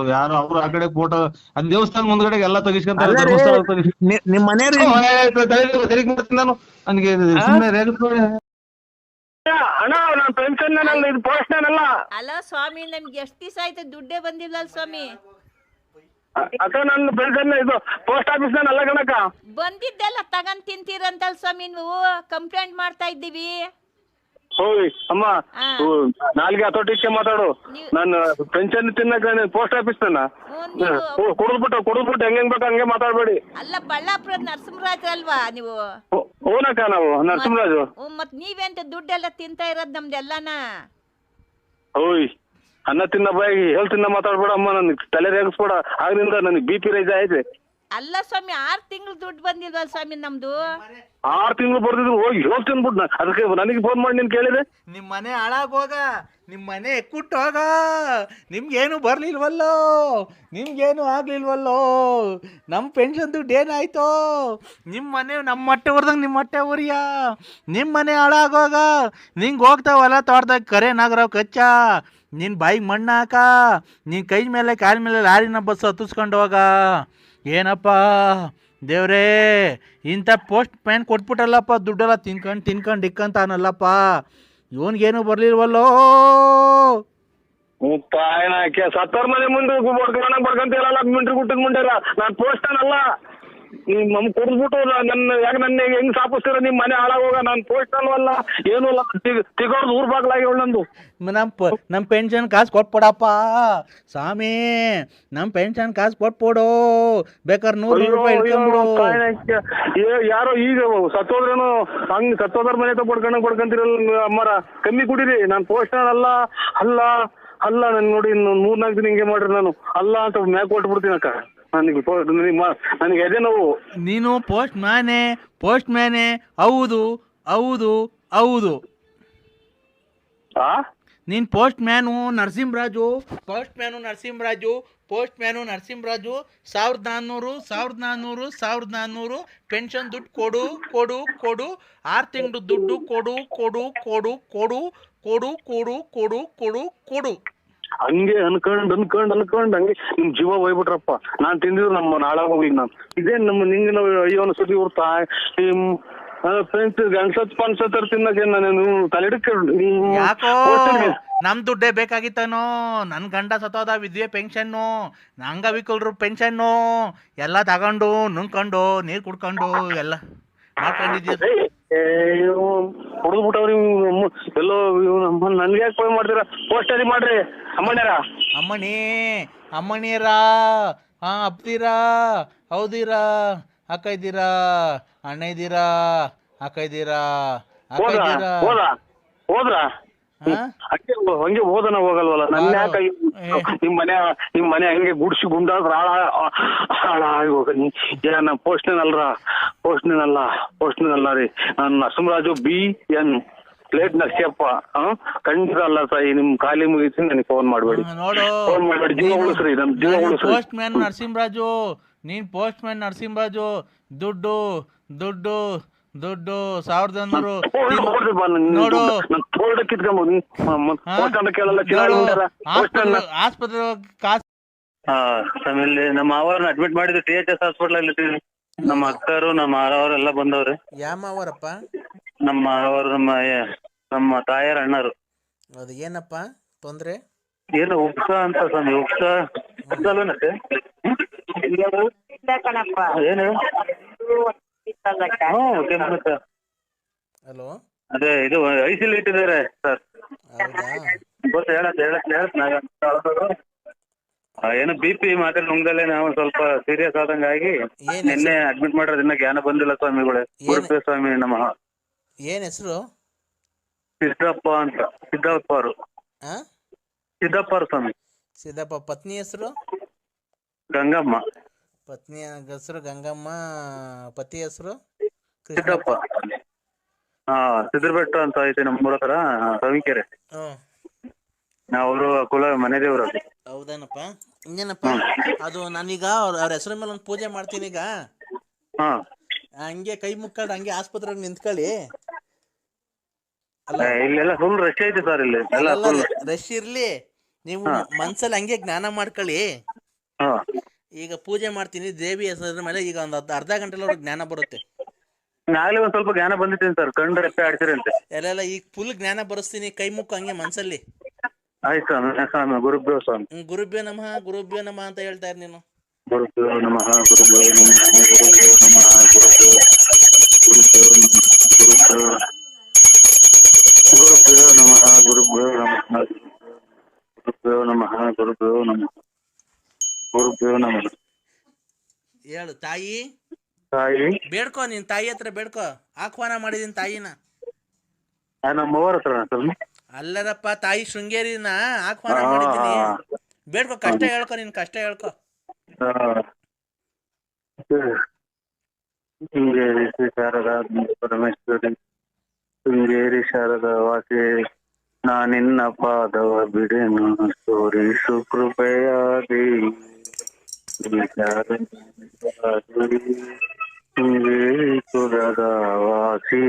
ಅವ್ರು ಆ ಕಡೆ ಫೋಟೋ ಅಲ್ಲಿ ದೇವಸ್ಥಾನ ಮುಂದ್ಗಡೆ ಎಲ್ಲ ತೆಗಿಸ್ಕೊಂತಾರೆ. ನಿಮ್ ಮನೆಯವ್ರು ನಾನು ನನ್ಗೆ ಸುಮ್ಮನೆ ರೇಗಿಸ್ಕೊಳ್ಳಿ. ಅಣ್ಣ ನಾನು ಪೆನ್ಷನ್ ಇದು ಪೋಸ್ಟ್ಮನ್ ಅಲ್ಲ. ಅಲ್ಲ ಸ್ವಾಮಿ, ನಮ್ಗೆ ಎಷ್ಟ್ ದಿವಸ ಆಯ್ತು ದುಡ್ಡೇ ಬಂದಿಲ್ಲ ಸ್ವಾಮಿ. ಅಕ್ಕ ನನ್ನ ಪೆನ್ಷನ್ ಇದು ಪೋಸ್ಟ್ ಆಫೀಸ್ ಅಲ್ಲ ಕಣಕ್ಕ. ಬಂದಿದ್ದೆಲ್ಲ ತಗೊಂಡ್ ತಿಂತೀರಂತಲ್ ಸ್ವಾಮಿ, ನೀವು ಕಂಪ್ಲೇಂಟ್ ಮಾಡ್ತಾ ಇದ್ದೀವಿ. ಹೋಯ್ ಅಮ್ಮ, ನಾಲ್ಗೆ ಹತೋಟಿಕ್ಕೆ ಮಾತಾಡು. ನಾನು ಪೆನ್ಷನ್ ತಿನ್ನಕ ಪೋಸ್ಟ್ ಆಫೀಸ್ ಕುಡಿದ್ಬಿಟ್ಟು ಹೆಂಗ್ ಬೇಕು ಹಂಗೆ ಮಾತಾಡ್ಬೇಡಿ. ಅಲ್ಲ ಬಳ್ಳಾಪುರದ ನರಸಿಂಹರಾಜ್ ಅಲ್ವಾ ನೀವು? ಹೂನಕ್ಕ, ನಾವು ನರಸಿಂಹರಾಜು. ಮತ್ ನೀವೆಂತ ದುಡ್ಡೆಲ್ಲ ತಿಂತಾ ಇರೋದ್ ನಮ್ದೆಲ್ಲನ? ಹೋಯ್ ಅನ್ನ ತಿನ್ನ ಬಾಯಿ ಹೇಳ್ ತಿನ್ನ ಮಾತಾಡ್ಬೇಡ ಅಮ್ಮ, ನನ್ಗೆ ತಲೆ ರೇಗಿಸ್ಬೇಡ. ಆಗ್ಲಿಂದ ನನಗೆ BP ರೈಸ್ ಆಯ್ತು. ಅಲ್ಲ ಸ್ವಾಮಿ, 6 ತಿಂಗಳು ದುಡ್ಡು ಬಂದಿಲ್ವಲ್ಲ ಸ್ವಾಮಿ ನಮ್ದು? 6 ತಿಂಗಳು ಬರ್ದಿದ್ರು ಹೋಗಿ ಹೇಳ್ತೀನಿ ಬಿಡ್. ಅದಕ್ಕೆ ನನಗೆ ಫೋನ್ ಮಾಡಿ ನೀನ್ ಕೇಳಿದೆ. ನಿಮ್ ಮನೆ ಹಾಳಾಗೋಗ, ನಿಮ್ ಮನೆ ಎಕ್ಕುಟ್ಟೋಗ, ನಿಮ್ಗೇನು ಬರ್ಲಿಲ್ವಲ್ಲೋ, ನಿಮ್ಗೇನು ಆಗ್ಲಿಲ್ವಲ್ಲೋ, ನಮ್ ಪೆನ್ಷನ್ ದುಡ್ಡು ಏನಾಯ್ತೋ? ನಿಮ್ ಮನೆ ನಮ್ಮ ಮೊಟ್ಟೆ ಹೊರ್ದಂಗ ನಿಮ್ ಮೊಟ್ಟೆ ಉರಿಯ, ನಿಮ್ ಮನೆ ಹಾಳಾಗೋಗ. ನಿಂಗೆ ಹೋಗ್ತಾವಲ್ಲ ತೋಟದಾಗ ಕರೆ ನಾಗರಾವ್ ಕಚ್ಚ, ನಿನ್ ಬಾಯಿಗೆ ಮಣ್ಣು ಹಾಕ, ನಿನ್ ಕೈ ಮೇಲೆ ಕಾಲ ಮೇಲೆ ಲಾರಿನ ಬಸ್ ಹತ್ತಿಸ್ಕೊಂಡು ಹೋಗ. ಏನಪ್ಪ ದೇವ್ರೇ, ಇಂಥ ಪೋಸ್ಟ್ ಮ್ಯಾನ್ ಕೊಟ್ಬಿಟ್ಟಲ್ಲಪ್ಪ, ದುಡ್ಡೆಲ್ಲ ತಿನ್ಕೊಂಡು ಇಕ್ಕಂತಾನಲ್ಲಪ್ಪ, ಇವನ್ಗೇನು ಬರ್ಲಿಲ್ವಲ್ಲೋ. ಸತ್ತೋರ್ ಮನೆ ಮುಂದೆ ಬಡ್ಕಂತಿರಲ್ಲ ಮಿಂಟ್ರಿ ಗುಟ್ಟದ ಮುಂಡೆಲ್ಲ. ನಾನ್ ಪೋಸ್ಟನ್ ಅಲ್ಲ, ನಿಮ್ ನಮ್ ಕುಡಿದ್ಬಿಟ್ಟು ನನ್ನ ಹೆಂಗ್ ಸಾಪಿಸ್ತೀರ? ನಿಮ್ ಮನೆ ಹಾಳಾಗೋಗ. ನಾನ್ ಪೋಸ್ಟನ್ ಅಲ್ಲ, ಏನು ಅಲ್ಲ, ತಿಗೋರ್ದು ಊರ್ ಬಾಗ್ಲಾಗಿ ನಂದು. ನಮ್ಮ ಪೆನ್ಷನ್ ಕಾಸು ಕೊಟ್ಬಿಡಪ್ಪ ಸ್ವಾಮಿ, ನಮ್ಮ ಪೆನ್ಷನ್ ಕಾಸು ಕೊಟ್ಬಿಡು, ಬೇಕಾದ್ರೆ 100 ರೂಪಾಯಿ ಇಟ್ಕೊಂಡ್ಬಿಡು. ಯಾರೋ ಈಗ ಸತ್ತೋದ್ರೇನು ಹಂಗ್ ಸತ್ತೋದ್ರ ಮನೆ ಬಡ್ಕಂತಿರಲ್ಲ ಅಮ್ಮರ, ಕಮ್ಮಿ ಕುಡೀರಿ. ನಾನ್ ಪೋಸ್ಟನ್ ಅಲ್ಲ ಅಲ್ಲ ಅಲ್ಲ. ನನ್ ನೋಡಿ 3-4 ದಿನ ಹಿಂಗೆ ಮಾಡ್ರಿ, ನಾನು ಅಲ್ಲ ಅಂತ ಮ್ಯಾಕ್ ಕೊಟ್ಬಿಡ್ತೀನಿ ಅಕ್ಕ. ನನಗೆ ಎದೆ ನೋವು. ನೀನು ಪೋಸ್ಟ್ ಮ್ಯಾನೆ ಹೌದು ಹೌದು ಹೌದು. ನೀನ್ ಪೋಸ್ಟ್ ಮ್ಯಾನು ನರಸಿಂಹರಾಜು 1400 ಪೆನ್ಷನ್ ದುಡ್ಡು ಕೊಡು 6 ತಿಂಗಳು ದುಡ್ಡು ಕೊಡು. ಹಂಗೆ ಅನ್ಕೊಂಡ್ ಹಂಗೆ ನಿಮ್ ಜೀವ ಹೋಗ್ಬಿಟ್ರಪ್ಪ. ನಾನ್ ತಿಂದಿದ್ರು ನಮ್ಮ ನಾಳಾಗೋಗಿ. ನಾನು ಇದೇ ನಮ್ಮ ನಿಂಗೆ ನಾವು ಅಯ್ಯೋ ಅನ್ಸತಿ ಇರ್ತಾ ಫ್ರೆಂಡ್ಸ್ ಗಂಡ್ಸತ್ ತಿನ್ನಕ್ಕೆ ನಾನು ತಲೆಡಕ್ಕೆ. ಯಾಕೋ ನಮ್ ದುಡ್ಡೇ ಬೇಕಾಗಿತ್ತನೋ? ನನ್ ಗಂಡ ಸತ್ತೋದ, ವಿದ್ಯೆ ಪೆನ್ಷನ್ನು, ಅಂಗವಿಕಲರು ಪೆನ್ಷನ್ನು ಎಲ್ಲ ತಗೊಂಡು ನುಂಗ್ಕೊಂಡು ನೀರ್ ಕುಡ್ಕೊಂಡು ಎಲ್ಲ ಮಾಡ್ಕೊಂಡಿದ್ಯ. ಹೊಡೆದ್ಬಿಟ್ಟವ್ರಿ ಎಲ್ಲೋ. ನನ್ಗೆ ಯಾಕೆ ಫೋನ್ ಮಾಡ್ತೀರಾ? ಪೋಸ್ಟರಿ ಮಾಡ್ರಿ ಅಮ್ಮಣಿಯರ ಅಪ್ತೀರಾ, ಹೌದಿರಾ, ಅಕ್ಕ ಇದ್ದೀರಾ, ಅಣ್ಣ ಇದ್ದೀರಾ, ಅಕ್ಕ ಇದ್ದೀರಾ, ಹೋದ್ರ ಹಂಗೆ ಹೋದನ ಹೋಗಲ್ವಲ್ಲ. ನನ್ನ ಯಾಕೆ ನಿಮ್ ಮನೆ ಹಂಗೆ ಗುಡ್ಸಿ ಗುಂಡಾದ್ರ ಹಾಳಾಗೋಗ. ಏನ ಪೋಸ್ಟ್ನೇನ್ ಅಲ್ಲ ರೀ. ನಾನು ನರಸಿಂಹರಾಜು BN ಪ್ಲೇಟ್ ನರಸಿಯಪ್ಪ. ಖಂಡಿತ ಅಲ್ಲ ಸಾಯಿ. ನಿಮ್ ಖಾಲಿ ಮುಗಿಸಿ ನನಗೆ ಫೋನ್ ಮಾಡ್ಬೇಡಿ. ಜೀವ ಉಳಿಸ್ರಿ, ನಮ್ ಜೀವ ಉಳಿಸ್ರಿ. ಪೋಸ್ಟ್ ಮ್ಯಾನ್ ನರಸಿಂಹರಾಜು, ದುಡ್ಡು ದುಡ್ಡು 1100 ನೋಡು ನೋಡು. ತೋಟ ಕಿತ್ಕೊಂಬೋದು ಹಾ? ಪೋಸ್ಟ್ ಅಂತ ಕೇಳಲ್ಲ ನೋಡು, ಆಸ್ಪತ್ರೆ ಕಾಸು ಆಮೇಲೆ ನಮ್ಮ ಮಾವರನ್ನ ಅಡ್ಮಿಟ್ ಮಾಡಿದ್ರು THS ಹಾಸ್ಪಿಟಲ್ ಅಲ್ಲಿ ಇಟ್ಟಿದ್ರು. ನಮ್ಮ ಅಕ್ಕರು ನಮ್ಮ ಮಾವರೆಲ್ಲ ಬಂದವ್ರೆ. ಯಾಮವರಪ್ಪ? ನಮ್ಮ ಅವರು ನಮ್ಮ ತಾಯರ ಅಣ್ಣರು. ಅದು ಏನಪ್ಪ ತೊಂದ್ರೆ? ಏನು ಉಪ್ಸ ಅಂತ ಸ್ವಾಮಿ, ಉಪ್ಸ ಉಪ್ಸಲ್ವೇನಕ್ಕೆ ಏನು ಕೆಮ್ಮತ್ತ. ಹಲೋ, ಅದೇ ಇದು ಐಸಿಲ್ ಇಟ್ಟಿದ್ದಾರೆ ಸರ್. ಹೌದಾ? ಗೊತ್ತು ಏನು BP ಮಾತ್ರ ನುಂಗ್ದಲ್ಲೇ ನಾವು ಸ್ವಲ್ಪ ಸೀರಿಯಸ್ ಆದಂಗಾಗಿ ನಿನ್ನೆ ಅಡ್ಮಿಟ್ ಮಾಡಿರೋದು. ಇನ್ನ ಜ್ಞಾನ ಬಂದಿಲ್ಲ ಸ್ವಾಮಿಗಳೇ. ಗುರುಪೇ ಸ್ವಾಮಿ ನಮಃ. ಏನ್ ಹೆಸರು? ಸಿದ್ದಪ್ಪ ಅಂತ. ಸಿದ್ದಪ್ಪ ಅವರು. ಸಿದ್ದಪ್ಪ ಅವರು ಸ್ವಾಮಿ. ಸಿದ್ದಪ್ಪ. ಪತ್ನಿ ಹೆಸರು? ಗಂಗಮ್ಮ. ಪತ್ನಿ ಹೆಸರು ಗಂಗಮ್ಮ, ಪತಿ ಹೆಸರು ಸಿದ್ದಪ್ಪ. ಸಿದ್ರಬೆಟ್ಟ ಅಂತ ಐತೆ ನಮ್ಮ ಮೂರ ಹತ್ರ, ರವಿಕೆರೆ. ಅವರು ಕುಲ ಮನೆ ದೇವ್ರ. ಹೌದೇನಪ್ಪ? ಇನ್ನೇನಪ್ಪ, ಅದು ನಾನೀಗ ಅವ್ರ ಹೆಸರ ಮೇಲೆ ಒಂದು ಪೂಜೆ ಮಾಡ್ತೀನಿ ಈಗ. ಹಂಗೆ ಕೈ ಮುಕ್ಕೊಂಡು ಹಂಗೆ ಆಸ್ಪತ್ರೆಗೆ ನಿಂತ್ಕೊಳ್ಳಿ. ಇಲ್ಲೆಲ್ಲ ಫುಲ್ ರಶ್ ಐತೆ ಸರ್. ಇಲ್ಲಿ ರಶ್ ಇರ್ಲಿ, ನೀವು ಮನ್ಸಲ್ಲಿ ಹಂಗೆ ಜ್ಞಾನ ಮಾಡ್ಕೊಳ್ಳಿ. ಈಗ ಪೂಜೆ ಮಾಡ್ತೀನಿ ದೇವಿ ಹೆಸರ ಮೇಲೆ. ಈಗ ಒಂದು ಅರ್ಧ ಗಂಟೆಲಿ ಜ್ಞಾನ ಬರುತ್ತೆ. ನಾಳೆ ಒಂದ್ ಸ್ವಲ್ಪ ಜ್ಞಾನ ಬಂದಿದ್ದೀನಿ ಸರ್. ಕಂಡು ರೆಪ್ಪೆ ಆಡ್ತಿರಂತೆ ಎಲ್ಲ. ಈಗ ಫುಲ್ ಜ್ಞಾನ ಬರೆಸ್ತೀನಿ. ಕೈ ಮುಕ್ಕು ಹಂಗೆ ಮನ್ಸಲ್ಲಿ. ಆಯ್ತು ಸ್ವಾಮಿ. ಗುರುಭ್ಯೋ ಸ್ವಾಮಿ. ಗುರುಭ್ಯೋ ನಮಃ, ಗುರುಭ್ಯೋ ನಮಃ ಅಂತ ಹೇಳ್ತಾ ಇರ್ ನೀನು. ಗುರುಭ್ಯೋ ನಮಃ, ಗುರುಭ್ಯೋ ನಮಃ, ಗುರುಭ್ಯೋ ನಮಃ, ಗುರುಭ್ಯೋ ಗುರುಭ್ಯೋ ಗುರುಭ್ಯೋ ನಮಃ, ಗುರುಭ್ಯೋ ನಮಃ, ಗುರುಭ್ಯೋ ನಮಃ, ಗುರುಭ್ಯೋ ನಮಃ, ಗುರುಭ್ಯೋ ನಮಃ. ಹೇಳು ತಾಯಿ. ತಾಯಿ ಬೇಡ್ಕೋ, ನಿನ್ ತಾಯಿ ಹತ್ರ ಬೇಡ್ಕೋ. ಆಹ್ವಾನ ಮಾಡಿದೀನಿ ತಾಯಿನ. ನಮ್ಮವರ ಹತ್ರ ಅಲ್ಲರಪ್ಪ, ತಾಯಿ ಶೃಂಗೇರಿನ ಆಹ್ವಾನ ಮಾಡಿದ್ದೀನಿ. ಬೇಡ್ಕೋ, ಕಷ್ಟ ಹೇಳ್ಕೊ, ನಿನ್ ಕಷ್ಟ ಹೇಳ್ಕೊ. ಶೃಂಗೇರಿ ಶ್ರೀ ಶಾರದಾ ಪರಮೇಶ್ವರಿ, ಶೃಂಗೇರಿ ಶಾರದಾ ವಾಸಿ, ನಾನಿನ್ನ ಪಾದವ ಬಿಡೆನು ತೋರಿಸು ಕೃಪೆಯಾದಿ. ಶೃಂಗೇರಿ ಕುಲದ ವಾಸಿ,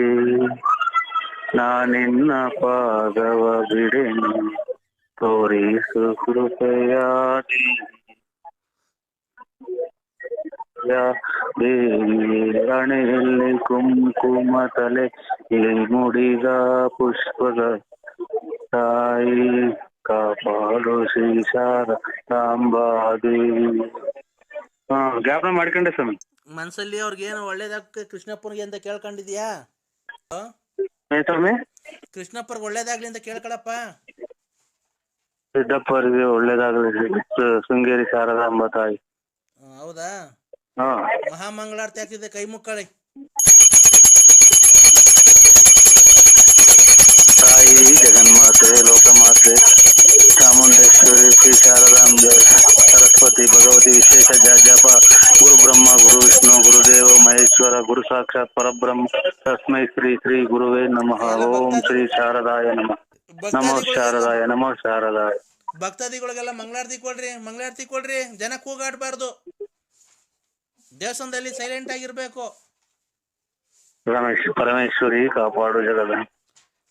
ನಾನಿನ್ನ ಪಾದವ ಬಿಡೆನು ತೋರಿಸು ಕೃಪೆಯಾದಿ. ದೇವಿ ಹಣೆಯಲ್ಲಿ ಕುಂಕುಮ ತಲೆ ಮುಡಿದ ಪುಷ್ಪದ ತಾಯಿ, ಕಾಪಾಡು ಶ್ರೀ ಶಾರದಾಂಬಾದೇವಿ. ಜ್ಞಾಪನ ಮಾಡ್ಕೊಂಡೆ ಸ್ವಾಮಿ. ಮನ್ಸಲ್ಲಿ ಅವ್ರಿಗೆ ಏನು ಒಳ್ಳೇದಾಗ ಕೃಷ್ಣಪ್ಪನಿಗೆ ಅಂತ ಕೇಳ್ಕೊಂಡಿದ್ಯಾ ಸ್ವಾಮಿ? ಕೃಷ್ಣಪ್ಪರ್ಗೆ ಒಳ್ಳೇದಾಗ್ಲಿ ಅಂತ ಕೇಳ್ಕೊಳಪ್ಪ. ಸಿದ್ದಪ್ಪರಿಗೆ ಒಳ್ಳೇದಾಗಲಿ. ಶೃಂಗೇರಿ ಶಾರದಾಂಬ ತಾಯಿ. ಹೌದಾ? ಮಹಾಮಂಗಳಾರತಿ ಆಗ್ತಿದೆ, ಕೈ ಮುಕ್ಕಳಿ. ತಾಯಿ ಜಗನ್ಮಾತೆ, ಲೋಕಮಾತೆ, ಚಾಮುಂಡೇಶ್ವರಿ, ಶ್ರೀ ಶಾರದಾಂಬೆ, ಸರಸ್ವತಿ, ಭಗವತಿ, ವಿಶೇಷ ಜಪ. ಗುರು ಬ್ರಹ್ಮ, ಗುರು ವಿಷ್ಣು, ಗುರುದೇವ ಮಹೇಶ್ವರ, ಗುರು ಸಾಕ್ಷಾತ್ ಪರಬ್ರಹ್ಮ, ತಸ್ಮೈ ಶ್ರೀ ಶ್ರೀ ಗುರುವೇ ನಮಃ. ಓಂ ಶ್ರೀ ಶಾರದಾಯ ನಮಃ. ನಮೋ ಶಾರದಾಯ, ನಮೋ ಶಾರದಾಯ. ಭಕ್ತಾದಿಗಳಿಗೆಲ್ಲ ಮಂಗಳಾರತಿ ಕೊಡ್ರಿ, ಮಂಗಳಾರತಿ ಕೊಡ್ರಿ. ಜನ ಕೂಗಾಡ್ಬಾರ್ದು, ದೇವಸ್ಥಾನದಲ್ಲಿ ಸೈಲೆಂಟ್ ಆಗಿರ್ಬೇಕು. ಪರಮೇಶ್ವರಿ ಕಾಪಾಡು ಜಗದ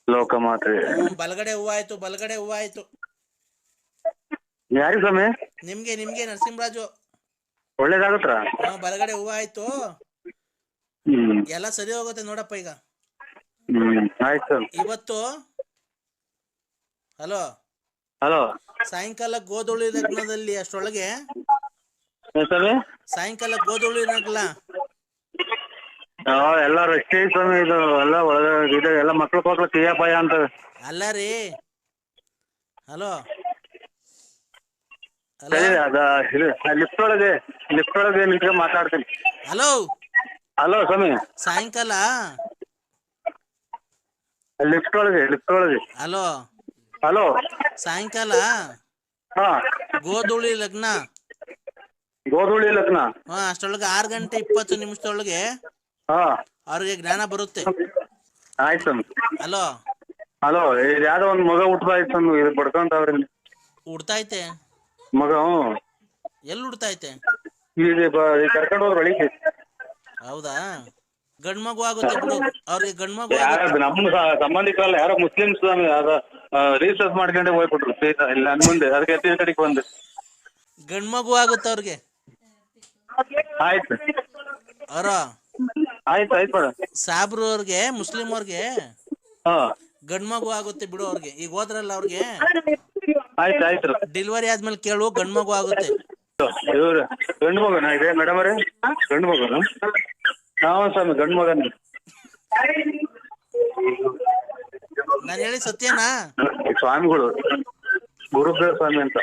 ಲೋಕಮಾತೆ. ಬಲಗಡೆ ಹೂವ ಆಯ್ತು, ಬಲಗಡೆ ಹೂವ ಆಯ್ತು. ಯಾರಿಗೆ ಸ್ವಾಮಿ? ನಿಮ್ಗೆ ನರಸಿಂಹರಾಜು. ಒಳ್ಳೇದಾಗತ್ರ? ಬಲಗಡೆ ಹೂವ ಆಯ್ತು. ಎಲ್ಲ ಸರಿ ಹೋಗುತ್ತೆ ನೋಡಪ್ಪ ಈಗ. ಆಯ್ತು. ಇವತ್ತು ಹಲೋ ಸಾಯಂಕಾಲ ಗೋಧುಳಿ ಲಗ್ನದಲ್ಲಿ ಅಷ್ಟೊಳಗೆ, ಸಾಯಂಕಾಲ ಗೋಧುಳಿ ಲಗ್ನ ಎಲ್ಲ ರಸ್ತೆ ಸ್ವಾಮಿ. ಇದು ಎಲ್ಲ ಒಳಗ ಎಲ್ಲ ಮಕ್ಳು ತೀಯ ಪಾಯ ಅಂತ. ಅಲ್ಲ ರೀ, ಹಲೋ ಲಿಫ್ಟ್ ಒಳಗೆ ನಿಂತ್ಕೊಂಡು ಮಾತಾಡ್ತೀನಿ. ಹಲೋ ಸ್ವಾಮಿ. ಸಾಯಂಕಾಲ ಲಿಫ್ಟ್ ಒಳಗೆ ಹಲೋ ಸಾಯಂಕಾಲ ಗೋಧುಳಿ ಲಗ್ನ. ಅಷ್ಟೊಳಗೆ 6:20 ಅವ್ರಿಗೆ ಜ್ಞಾನ ಬರುತ್ತೆ. ಆಯ್ತು. ಹಲೋ ಇದು ಯಾವ್ದೋ ಒಂದ್ ಮಗ ಹುಟ್ಟದಾಯ್ತು, ಇದು ಬಡ್ಕೊಂತವ್ರಿ. ಹುಡ್ತೈತೆ ಮಗ? ಎಲ್ಲಿ ಹುಡ್ತೈತೆ? ಈಗ ಕರ್ಕೊಂಡು ಹೋದ್ರೆ ಬೆಳಿಗ್ಗೆ. ಹೌದಾ? ಗಂಡ್ ಮಗು ಆಗುತ್ತೆ ಬಿಡು, ಅವ್ರಿಗೆ ಗಂಡ್ ಮಗು ಯಾರ ಆಗುತ್ತೆ. ನಮ್ಮ ಸಂಬಂಧಿಕರಲ್ಲ, ಯಾರೋ ಮುಸ್ಲಿಮ್ಸ್ ರಿಸರ್ಚ್ ಮಾಡ್ಕೊಂಡೆ ಹೋಗ್ಬಿಟ್ರು ಇಲ್ಲಿ ನನ್ ಮುಂದೆ, ಅದಕ್ಕೆ ಎತ್ತಿ ಕಡೆಗೆ ಬಂದೆ. ಗಂಡ್ ಮಗು ಆಗುತ್ತೆ ಅವ್ರಿಗೆ. ಆಯ್ತು ಅವರ ಆಯ್ತು ಆಯ್ತು ಮೇಡಮ್. ಸಾಬ್ರು ಅವ್ರಿಗೆ, ಮುಸ್ಲಿಂ ಅವ್ರಿಗೆ ಹಾ ಗಂಡ್ ಮಗು ಆಗುತ್ತೆ ಬಿಡು ಅವ್ರಿಗೆ. ಈಗ ಹೋದ್ರಲ್ಲ ಅವ್ರಿಗೆ ಆಯ್ತು ಆಯ್ತು. ಡೆಲಿವರಿ ಆದ್ಮೇಲೆ ಕೇಳು, ಗಂಡ್ ಮಗು ಆಗುತ್ತೆ. ಇವ್ರು ಗಂಡು ಮಗನ ಇದೆ ಮೇಡಮ್ ಅವರೇ? ಗಂಡು ಮಗನ? ಹಾಂ ಸ್ವಾಮಿ, ಗಂಡು ಮಗನ. ನಾನು ಹೇಳಿ ಸತ್ಯನಾ? ಸ್ವಾಮಿಗಳು ಗುರುದೇವ ಸ್ವಾಮಿ ಅಂತ.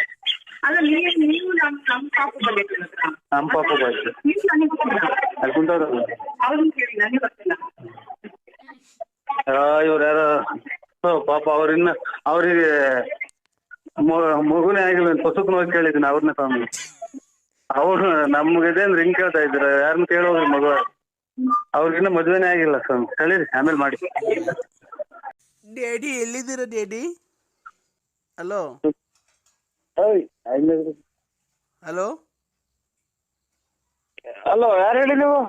ನಮ್ಮ ಪಾಪ ಬಾಯ್ತು ಅಲ್ಲಿ ಕುಂತವ್ರ. ಇವ್ರು ಯಾರ ಪಾಪ, ಅವ್ರಿನ್ನ ಅವ್ರಿಗೆ ಮಗುನೇ ಆಗಿಲ್ಲ, ಪುಸ್ತಕ ನೋಡಿ ಕೇಳಿದ್ದೀನಿ ಅವ್ರನ್ನ ಸ್ವಾಮಿ. ಅವ್ರು ನಮ್ಗಿದೇನು ರಿಂಗ್ ಕೇಳ್ತಾ ಇದ್ರ, ಯಾರನ್ನ ಕೇಳೋದ್ರಿ ಮಗು, ಅವ್ರಿಗಿನ್ನ ಮದ್ವೆನೇ ಆಗಿಲ್ಲ ಸ್ವಾಮಿ. ಹೇಳಿರಿ ಆಮೇಲೆ ಮಾಡಿ. ಡ್ಯಾಡಿ ಎಲ್ಲಿದ್ದೀರ ಡ್ಯಾಡಿ? ಹಲೋ ಹಲೋ ಹಲೋ, ಯಾರು ಹೇಳಿ ನೀವು?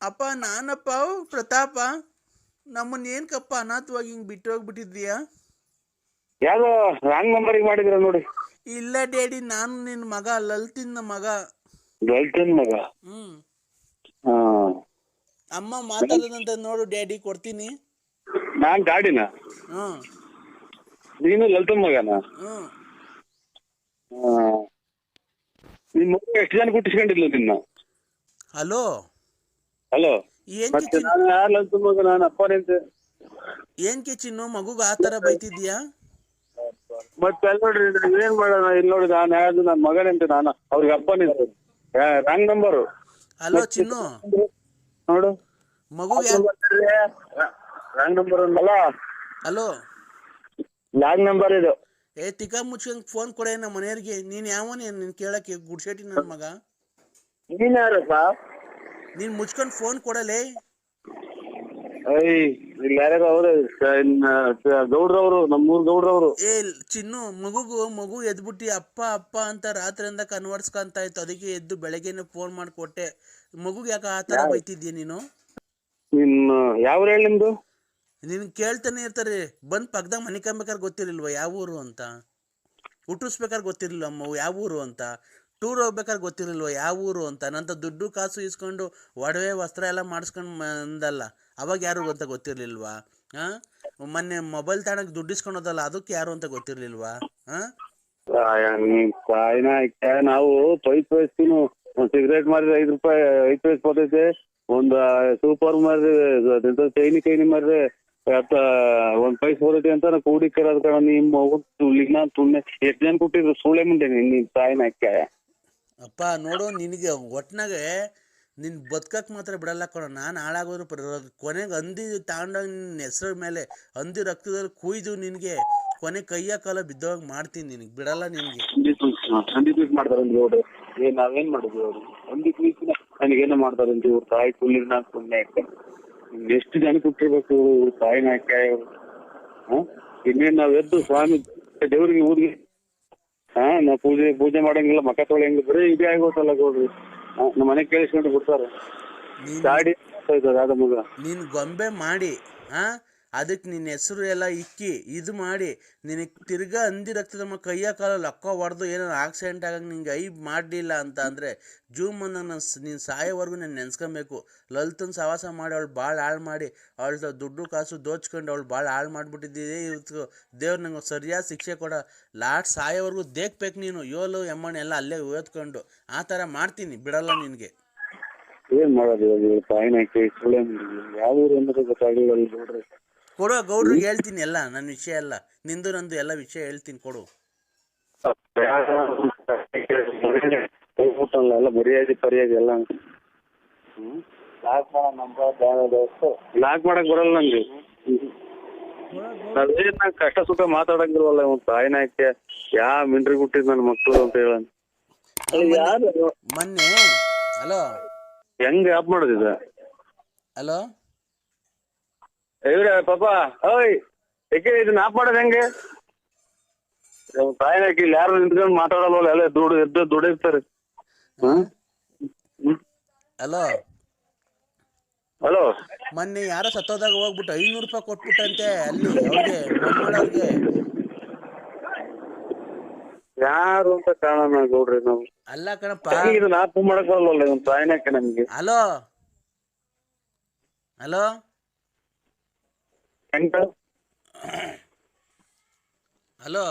ಅಪ್ಪ ನಾನಪ್ಪ ಪ್ರತಾಪ. ನಮ್ಮನ್ನ ಏನ್ಕಪ್ಪ ಅನಾಥವಾಗಿ ಹಿಂಗ್ ಬಿಟ್ಟು ಹೋಗ್ಬಿಟ್ಟಿದ್ಯಾ? ಯಾವ್ದೋ ರಾಂಗ್ ನಂಬರಿಗೆ ಮಾಡಿದ್ರ ನೋಡಿ. ಇಲ್ಲ ಡ್ಯಾಡಿ, ನಾನು ನಿನ್ ಮಗ, ಲಲಿತಿನ ಮಗ. ಲಲಿತನ್ ಮಗ? ಹಾ. ಅಮ್ಮ ಮಾತಾಡೋದಂತ ನೋಡು ಡ್ಯಾಡಿ, ಕೊಡ್ತೀನಿ. ನಾನ್ ಗಾಡಿನ? ಹ್ಮ್. ನೀನು ಲಲಿತನ್ ಮಗನ? ಹ್ಮ್. ನಿನ್ ಮಗ ಎಷ್ಟು ಜನ ಹುಟ್ಟಿಸ್ಕೊಂಡಿದ್ಲು ನಿನ್ನ? ಹಲೋ ಹಲೋ, ಏನ್ ಮತ್ತೆ ನಾನು ಯಾರು ಲಲಿತನ್ ಮಗ? ನಾನು ಅಪ್ಪನೇಂತೆ. ಏನ್ಕೆ ಚಿನ್ನು ಮಗುಗ ಆತರ ಬೈತಿದ್ಯಾ? ಮತ್ತೆ ಅಲ್ಲಿ ನೋಡ್ರಿ, ಏನ್ ಮಾಡೋಣ, ಇಲ್ಲಿ ನೋಡಿ ನಾನು ಯಾರು ನನ್ನ ಮಗನಂತೆ, ನಾನು ಅವ್ರಿಗೆ ಅಪ್ಪನಿಂತೆ. Wrong number. ಹಲೋ ಚಿನ್ನು, ನೋಡು ಮಗುಗೆ ರಾಂಗ್ ನಂಬರ್ ಅಲ್ಲ. ಹಲೋ, ಲಾಂಗ್ ನಂಬರ್ ಇದು. ತಿಕ್ಕ ಮುಚ್ಕೊಂಡ್ ಫೋನ್ ಕೊಡೆ ನಮ್ಮ ಮನೆಯವ್ರಿಗೆ. ನೀನ್ ಯಾವನೇ ನೀನ್ ಕೇಳಕ್ಕೆ? ಗುಡ್ಶೆಟ್ಟಿ ನನ್ ಮಗ. ನೀನ್ ಯಾರಪ್ಪ? ನೀನ್ ಮುಚ್ಕೊಂಡ್ ಫೋನ್ ಕೊಡಲೇ. ಇಲ್ಲಿ ಯಾರ್ಯಾರು ಅವ್ರೆ, ಗೌಡ್ರವ್ರು, ನಮ್ಮೂರ್ ಗೌಡ್ರವ್ರು. ಚಿನ್ನು, ಮಗು ಎದ್ಬಿಟ್ಟಿ ಅಪ್ಪ ಅಪ್ಪ ಅಂತ ರಾತ್ರಿಯಿಂದ ಕನ್ವರ್ಸ್ಕೊಂತ ಇತ್ತು, ಅದಕ್ಕೆ ಎದ್ದು ಬೆಳಗ್ಗೆನೆ ಫೋನ್ ಮಾಡಿಕೊಟ್ಟೆ. ಮಗುಗೆ ಯಾಕೆ ಆತರ ಬೈತಿದ್ಯಾ ನೀನು? ನಿನ್ನ ಯಾವ ಹೇಳಿ ನಿಮ್ದು? ನಿನ್ ಕೇಳ್ತಾನೆ ಇರ್ತಾರೆ, ಬಂದ್ ಪಕ್ಕದಾಗ ಮನೆ ಕಂಬೇಕಾದ್ರೆ ಗೊತ್ತಿರ್ಲಿಲ್ವ ಯಾವ ಊರು ಅಂತ? ಹುಟ್ಟಿಸ್ಬೇಕಾದ್ರೆ ಗೊತ್ತಿರ್ಲಿಲ್ಲ ಅಮ್ಮ ಯಾವ ಊರು ಅಂತ? ಟೂರ್ ಹೋಗ್ಬೇಕಾದ್ರೆ ಗೊತ್ತಿರ್ಲಿಲ್ವ ಯಾವ ಊರು ಅಂತ? ನಂತ ದುಡ್ಡು ಕಾಸು ಇಸ್ಕೊಂಡು ಒಡವೆ ವಸ್ತ್ರ ಎಲ್ಲ ಮಾಡಿಸ್ಕೊಂಡು ಬಂದಲ್ಲ, ಅವಾಗ ಯಾರು ಅಂತ ಗೊತ್ತಿರ್ಲಿಲ್ವಾ? ಮೊನ್ನೆ ಮೊಬೈಲ್ ತಗೊಂಡಾಗ ದುಡ್ಡು ಇಸ್ಕೊಂಡೋದಲ್ಲ, ಅದಕ್ಕೆ ಯಾರು ಅಂತ ಗೊತ್ತಿರ್ಲಿಲ್ವಾ? ನಾವು ಪೈಪ್ ವಯಸ್ಸಿನ ಒಂದ್ ಸಿಗರೇಟ್ ಮಾರಿದ್ರೆ 5 ರೂಪಾಯಿ, 5 ಪೈಸೆ ಬರ್ತೈತೆ. ಒಂದ್ ಸೂಪರ್ ಮಾರಿದ್ರೆ, ಚೈನಿ ಮಾರಿದ್ರೆ ಒಂದ್ ಪೈಸೆ ಬರ್ತೈತಿ ಅಂತ ಕೂಡಿ ಕರೋದ್ ಕಣ. ನಿಮ್ಮ ತುಳ್ಳಿಗ್ ನಾನ್ ತುಣ್ಣೆ ಎಷ್ಟ್ ಜನ ಕೊಟ್ಟಿದ್ರು ಸುಳ್ಳೆ ಮುಂದೆ ನಿನ್ ತಾಯಿನ ಅಕ್ಕ. ಅಪ್ಪ ನೋಡು, ನಿನಗೆ ಒಟ್ನಾಗೆ ನಿನ್ ಬದುಕಕ್ ಮಾತ್ರ ಬಿಡಲ್ಲ ಕಣ. ನಾನು ಹಾಳಾಗೋದ್ರು ಕೊನೆಗೆ ಹಂದಿ ತಗೊಂಡೋಗಿ ನಿನ್ನ ಹೆಸರ ಮೇಲೆ ಹಂದಿ ರಕ್ತದಲ್ಲಿ ಕುಯ್ದು ನಿನಗೆ ಕೊನೆ ಕೈಯ ಕಾಲ ಬಿದ್ದೋಗ ಮಾಡ್ತೀನಿ, ನಿನಗೆ ಬಿಡಲ್ಲ ನಿನಗೆ. ಹಂದಿ ಪೀಸ್ ಮಾಡ್ತಾರಂತ ನೋಡ್ರಿ, ನಾವೇನ್ ಮಾಡಿದ್ವಿ ಅವ್ರು? ಹಂದಿ ಪೀಸ್ ನನಗೇನೋ ಮಾಡ್ತಾರಂತ ಇವ್ರು ತಾಯಿ ಕುಳ್ಳಿಗ್ ನಾನ್ ಸುಮ್ಮನೆ ಎಷ್ಟು ಜನ ಕೊಟ್ಟಿರ್ಬೇಕು ತಾಯಿನ ಅಕ್ಕ. ಇನ್ನೇನ್ ನಾವ್ ಎದ್ದು ಸ್ವಾಮಿ ದೇವ್ರಿಗೆ ಊರಿಗೆ ನಾವ್ ಪೂಜೆ ಮಾಡಂಗಿಲ್ಲ, ಮಕ್ಕ ತೊಳೆಯಂಗಿಲ್ಲ, ಬರೀ ಇದೇ ಆಗೋತಲ್ಲ ಗೌಡ್ರಿ. ನಮ್ಮ ಮನೆ ಕೇಳಿಸ್ಕೊಂಡು ಬಿಡ್ತಾರ. ಗಾಡಿ ಯಾವ್ದ ಮಗ ನೀನ್ ಗೊಂಬೆ ಮಾಡಿ ಅದಕ್ಕೆ ನಿನ್ನ ಹೆಸರು ಎಲ್ಲ ಇಕ್ಕಿ ಇದು ಮಾಡಿ ನಿನಗೆ ತಿರ್ಗಾ ಹಂದಿ ರಕ್ತದ ಕೈಯ ಕಾಲ ಲಕ್ಕ ಹೊಡೆದು ಏನೋ ಆಕ್ಸಿಡೆಂಟ್ ಆಗಂಗೆ ನಿಂಗೆ ಮಾಡಲಿಲ್ಲ ಅಂತ ಅಂದರೆ ಜೂಮ್ ನನ್ನ ನೀನು ಸಾಯೋವರೆಗೂ ನಾನು ನೆನ್ಸ್ಕೊಬೇಕು. ಲಲಿತನ ಸವಾಸ ಮಾಡಿ ಅವಳು ಭಾಳ ಹಾಳು ಮಾಡಿ ಅವಳ ದುಡ್ಡು ಕಾಸು ದೋಚ್ಕೊಂಡು ಅವಳು ಭಾಳ ಹಾಳು ಮಾಡಿಬಿಟ್ಟಿದ್ದೆ. ಇವತ್ತು ದೇವ್ರು ನಂಗೆ ಸರಿಯಾದ ಶಿಕ್ಷೆ ಕೊಡ, ಲಾಸ್ಟ್ ಸಾಯೋವರೆಗೂ ದೇಖ್ಬೇಕು ನೀನು. ಯೋಲು ಎಮ್ಮಣ್ಣೆ ಎಲ್ಲ ಅಲ್ಲೇ ಓದ್ಕೊಂಡು ಆ ಥರ ಮಾಡ್ತೀನಿ, ಬಿಡಲ್ಲ ನಿನಗೆ. ಏನ್ ಮಾಡೋದು ಯಾವ ಊರು ಅನ್ನೋದು ಗೊತ್ತಾಗಲಿಲ್ಲ ನೋಡ್ರಿ. ಕೊಡು ಗೌಡ್ರಿಗೆ ಹೇಳ್ತೀನಿ ಎಲ್ಲ ನನ್ನ ವಿಷಯ ಎಲ್ಲ, ನಿಂದು ನಂದು ಎಲ್ಲ ವಿಷಯ ಹೇಳ್ತೀನಿ, ಕೊಡು. ಎಲ್ಲ ಮರ್ಯಾದೆ ಪರ್ಯಾದೆ ಎಲ್ಲ ಲಾಕ್ ಮಾಡಕ್ ಬರಲ್ಲ ನಂಗೆ. ನಾವೇನ ಕಷ್ಟ ಸುಖ ಮಾತಾಡಂಗಿಲ್ವಲ್ಲ ಇವ್ ತಾಯಿನ ಹಾಕಿ ಯಾ ಮಿಂಡ್ರಿ ಹುಟ್ಟಿದ್ ನನ್ನ ಮಕ್ಳು ಅಂತ ಹೇಳ. ಮೊನ್ನೆ ಹಲೋ ಹೆಂಗ್ ಆಪ್ ಮಾಡೋದಿದ? ಹಲೋ ಇವ್ರೆ ಪಾಪ, ಓಯ್ ಏಕೆ ಇದನ್ನ ಆಪ್ ಮಾಡೋದ್ ಹೆಂಗೆ? ತಾಯಿನ ಹಾಕಿ ಇಲ್ಲಿ ಯಾರು ನಿಂತ್ಕೊಂಡು ಮಾತಾಡಲ್ವಲ್ಲ, ಎಲ್ಲ ದುಡಿರ್ತಾರೆ. Hello hello. ಮೊನ್ನೆ ಯಾರೋ ಸತ್ತೋದಾಗ ಹೋಗ್ಬಿಟ್ಟು 500 ರೂಪಾಯಿ ಕೊಟ್ಬಿಟ್ಟಂತೆ ಅಲ್ಲಿ ಅವ್ರಿಗೆ ಮಮ್ಮಳವ್ರಿಗೆ. ಯಾರು ಅಂತ ಕಾಣೋಣ ಗೌಡ್ರಿ ನಾವು. ಅಲ್ಲ ಕಣಪ್ಪ. ಇದನ್ನ ಆಪ್ ಮಾಡಕ್ ಬರಲ್ಲ ಒಂದು ತಾಯಿನಾಕ ನಮ್ಗೆ. Hello hello hello